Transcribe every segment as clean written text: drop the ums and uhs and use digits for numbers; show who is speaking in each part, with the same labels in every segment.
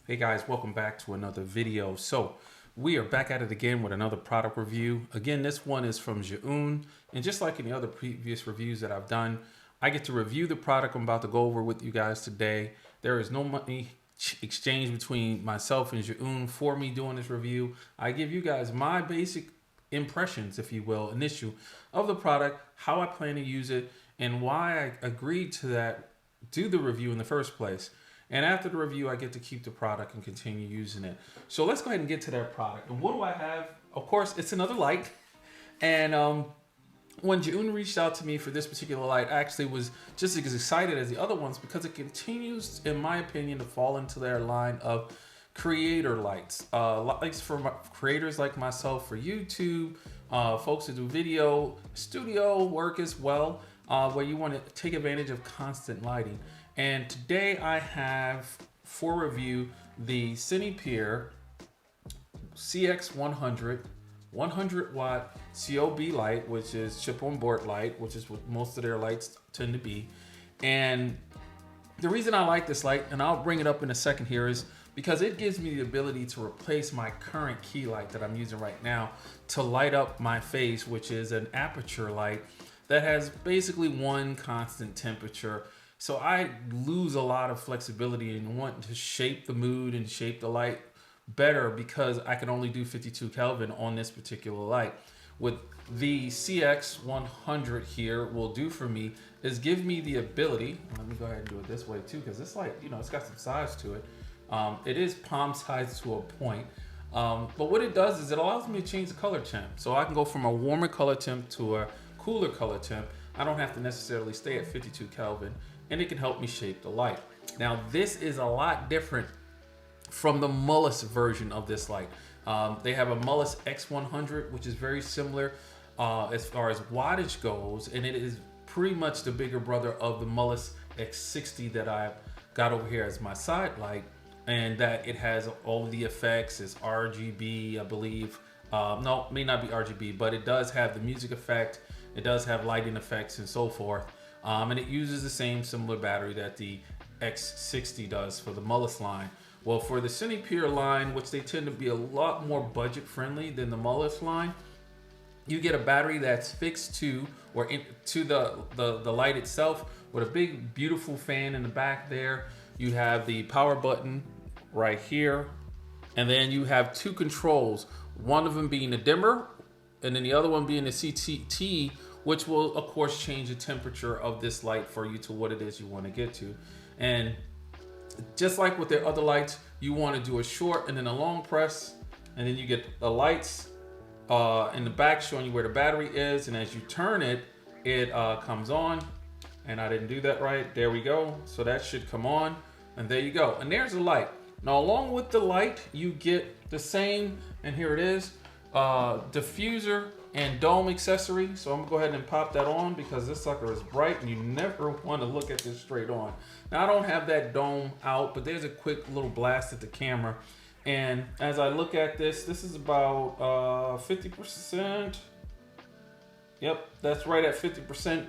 Speaker 1: Hey guys, welcome back to another video. So we are back at it again with another product review. Again, this one is from ZHIYUN, and just like any other previous reviews that I've done, I get to review the product I'm about to go over with you guys today. There is no money exchange between myself and ZHIYUN for me doing this review. I give you guys my basic impressions, if you will, initial of the product, how I plan to use it, and why I agreed to do the review in the first place. And after the review, I get to keep the product and continue using it. So let's go ahead and get to that product. And what do I have? Of course, it's another light. And when ZHIYUN reached out to me for this particular light, I actually was just as excited as the other ones because it continues, in my opinion, to fall into their line of creator lights. Lights for creators like myself for YouTube, folks who do video, studio work as well, where you want to take advantage of constant lighting. And today I have for review the Cinepeer CX100 100 watt COB light, which is chip on board light, which is what most of their lights tend to be. And the reason I like this light, and I'll bring it up in a second here, is because it gives me the ability to replace my current key light that I'm using right now to light up my face, which is an aperture light that has basically one constant temperature. So I lose a lot of flexibility and want to shape the mood and shape the light better because I can only do 52 Kelvin on this particular light. What the CX100 here will do for me is give me the ability, let me go ahead and do it this way too, because this light, you know, it's got some size to it. It is palm size to a point. But what it does is it allows me to change the color temp. So I can go from a warmer color temp to a cooler color temp. I don't have to necessarily stay at 52 Kelvin. And it can help me shape the light. Now, this is a lot different from the Mullis version of this light. They have a Mullis X100, which is very similar as far as wattage goes, and it is pretty much the bigger brother of the Mullis X60 that I've got over here as my side light, and that it has all of the effects. It's RGB, I believe. No, it may not be RGB, but it does have the music effect. It does have lighting effects and so forth. And it uses the same similar battery that the X60 does for the Mullis line. Well, for the Cinepeer line, which they tend to be a lot more budget friendly than the Mullis line, you get a battery that's fixed to or to the light itself with a big beautiful fan in the back there. You have the power button right here, and then you have two controls, one of them being the dimmer and then the other one being the CTT, which will of course change the temperature of this light for you to what it is you want to get to. And just like with their other lights, you want to do a short and then a long press, and then you get the lights in the back showing you where the battery is, and as you turn it, it comes on. And I didn't do that right. There we go. So that should come on, and there you go. And there's the light. Now along with the light, you get the same, and here it is, diffuser and dome accessory. So I'm gonna go ahead and pop that on because this sucker is bright and you never want to look at this straight on. Now I don't have that dome out, but there's a quick little blast at the camera. And as I look at this, this is about 50%. Yep, that's right at 50%.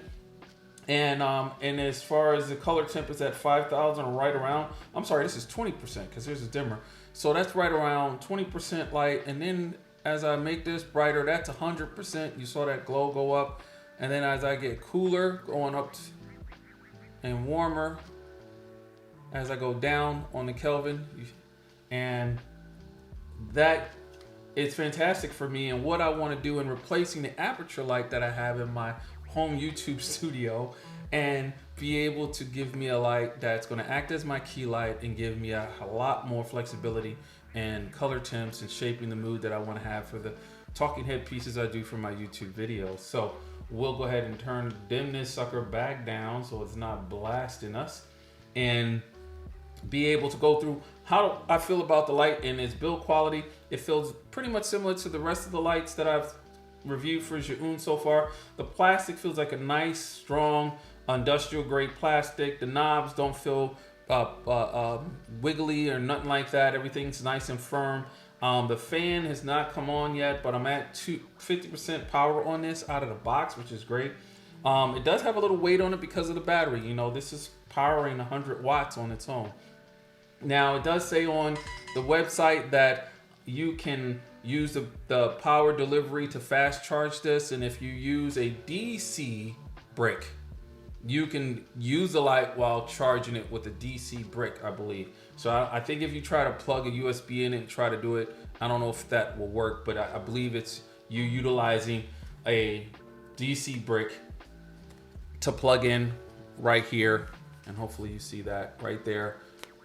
Speaker 1: And as far as the color temp is at 5,000, right around, I'm sorry, this is 20% because there's a dimmer. So that's right around 20% light. And then as I make this brighter, that's 100%. You saw that glow go up. And then as I get cooler, going up and warmer, as I go down on the Kelvin, and that is fantastic for me. And what I want to do in replacing the aperture light that I have in my home YouTube studio, and be able to give me a light that's going to act as my key light and give me a lot more flexibility and color temps and shaping the mood that I want to have for the talking head pieces I do for my YouTube videos. So we'll go ahead and dim this sucker back down so it's not blasting us, and be able to go through how I feel about the light and its build quality. It feels pretty much similar to the rest of the lights that I've reviewed for ZHIYUN so far. The plastic feels like a nice, strong, industrial grade plastic. The knobs don't feel wiggly or nothing like that. Everything's nice and firm. The fan has not come on yet, but I'm at 50% power on this out of the box, which is great. It does have a little weight on it because of the battery. You know, this is powering 100 watts on its own. Now it does say on the website that you can use the power delivery to fast charge this, and if you use a DC brick, you can use the light while charging it with a DC brick, I believe. So I think if you try to plug a USB in and try to do it, I don't know if that will work, but I believe it's you utilizing a DC brick to plug in right here, and hopefully you see that right there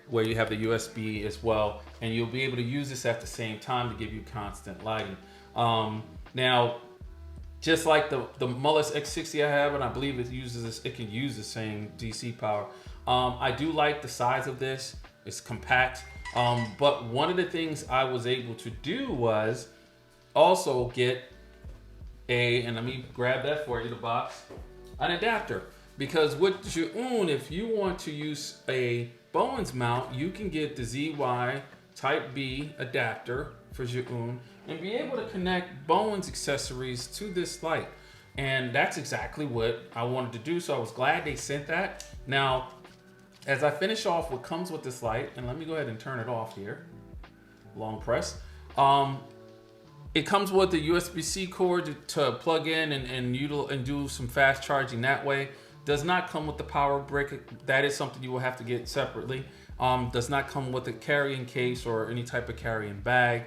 Speaker 1: where you have the USB as well, and you'll be able to use this at the same time to give you constant lighting. Now, just like the Mullis X60 I have, and I believe it uses this, it can use the same DC power. I do like the size of this. It's compact. But one of the things I was able to do was also get and let me grab that for you, the box, an adapter. Because with Zhiyun, if you want to use a Bowens mount, you can get the ZY Type B adapter for Zhiyun and be able to connect Bowens accessories to this light. And that's exactly what I wanted to do, so I was glad they sent that. Now, as I finish off what comes with this light, and let me go ahead and turn it off here, long press. It comes with the USB-C cord to plug in and do some fast charging that way. Does not come with the power brick. That is something you will have to get separately. Does not come with a carrying case or any type of carrying bag.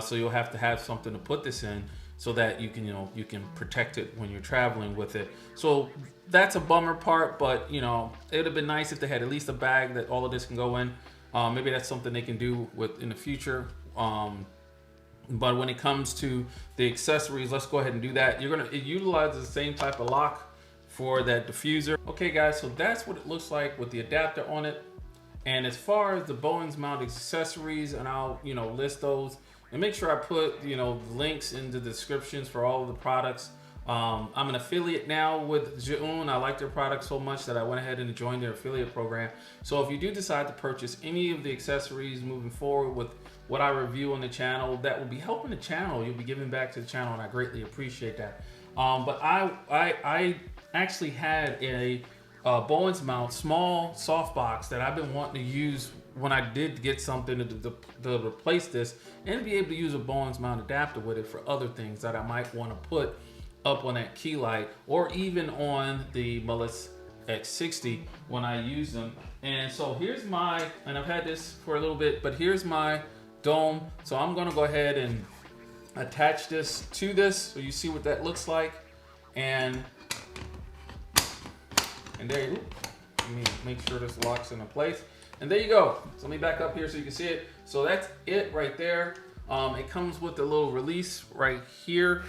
Speaker 1: So you'll have to have something to put this in so that you can, you can protect it when you're traveling with it. So that's a bummer part, but it would have been nice if they had at least a bag that all of this can go in. Maybe that's something they can do with in the future. But when it comes to the accessories, let's go ahead and do that. It utilizes the same type of lock for that diffuser. Okay guys, so that's what it looks like with the adapter on it. And as far as the Bowens mount accessories, and I'll list those and make sure I put links in the descriptions for all of the products. I'm an affiliate now with Zhiyun. I like their products so much that I went ahead and joined their affiliate program. So if you do decide to purchase any of the accessories moving forward with what I review on the channel, that will be helping the channel. You'll be giving back to the channel, and I greatly appreciate that. But I actually had a Bowens mount small softbox that I've been wanting to use when I did get something to replace this, and be able to use a Bowens mount adapter with it for other things that I might want to put up on that key light, or even on the Mullis X60 when I use them. And so here's and I've had this for a little bit, but here's my dome. So I'm gonna go ahead and attach this to this so you see what that looks like. And there you go. Let me make sure this locks into place. And there you go. So let me back up here so you can see it. So that's it right there. It comes with a little release right here.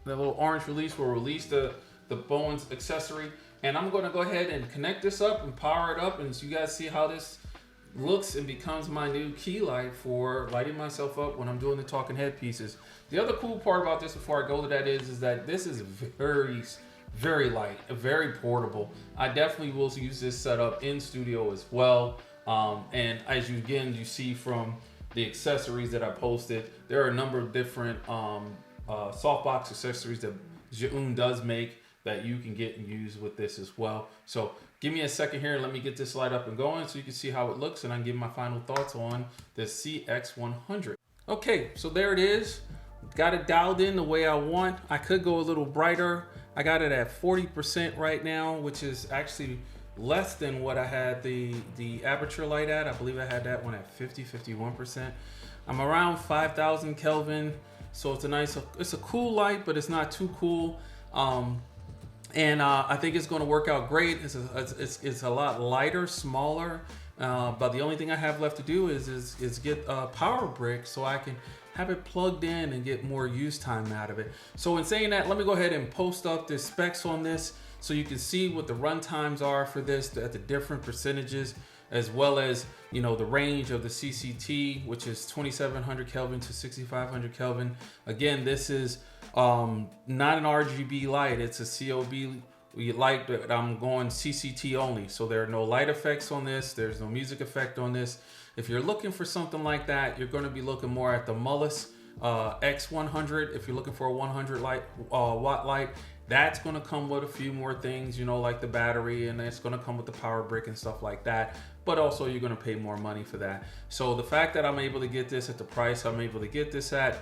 Speaker 1: The little orange release will release the Bowens accessory. And I'm gonna go ahead and connect this up and power it up, and so you guys see how this looks and becomes my new key light for lighting myself up when I'm doing the talking head pieces. The other cool part about this before I go to that is that this is very light, very portable. I definitely will use this setup in studio as well. And as you see from the accessories that I posted, there are a number of different softbox accessories that Zhiyun does make that you can get and use with this as well. So give me a second here and let me get this light up and going so you can see how it looks, and I can give my final thoughts on the CX100. Okay, so there it is. Got it dialed in the way I want. I could go a little brighter. I got it at 40% right now, which is actually less than what I had the aperture light at. I believe I had that one at 51%. I'm around 5,000 Kelvin. So it's a cool light, but it's not too cool. And I think it's going to work out great. It's a lot lighter, smaller. But the only thing I have left to do is get a power brick so I can have it plugged in and get more use time out of it. So in saying that, let me go ahead and post up the specs on this so you can see what the run times are for this at the different percentages, as well as the range of the CCT, which is 2700 Kelvin to 6500 Kelvin. Again, this is not an RGB light, it's a COB light, but I'm going CCT only. So there are no light effects on this, there's no music effect on this. If you're looking for something like that, you're going to be looking more at the Mullis X100 if you're looking for a 100 watt light. That's going to come with a few more things, you know, like the battery, and it's going to come with the power brick and stuff like that. But also you're going to pay more money for that. So the fact that I'm able to get this at the price I'm able to get this at,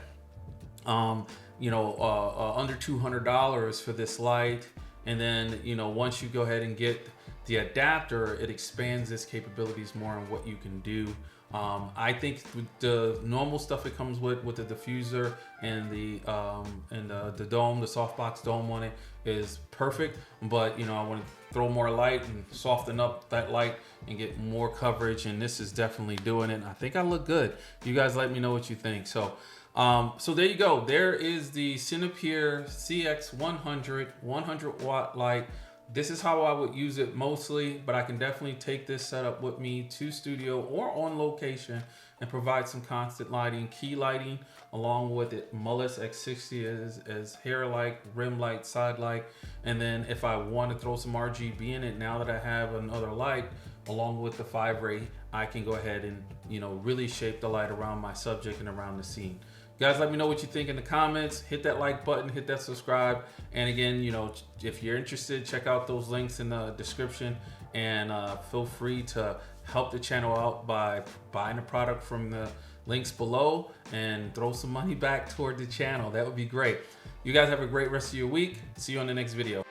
Speaker 1: you know, under $200 for this light. And then, you know, once you go ahead and get the adapter, it expands its capabilities more on what you can do. I think the normal stuff it comes with the diffuser and the dome, the softbox dome on it is perfect. But you know, I want to throw more light and soften up that light and get more coverage. And this is definitely doing it. I think I look good. You guys let me know what you think. So there you go. There is the Cinepeer CX100 100 watt light. This is how I would use it mostly, but I can definitely take this setup with me to studio or on location and provide some constant lighting, key lighting, along with it Mullis X60 as hair light, rim light, side light. And then if I want to throw some RGB in it, now that I have another light along with the 5-ray, I can go ahead and, you know, really shape the light around my subject and around the scene. Guys, let me know what you think in the comments. Hit that like button, hit that subscribe. And again, you know, if you're interested, check out those links in the description, and feel free to help the channel out by buying a product from the links below and throw some money back toward the channel. That would be great. You guys have a great rest of your week. See you on the next video.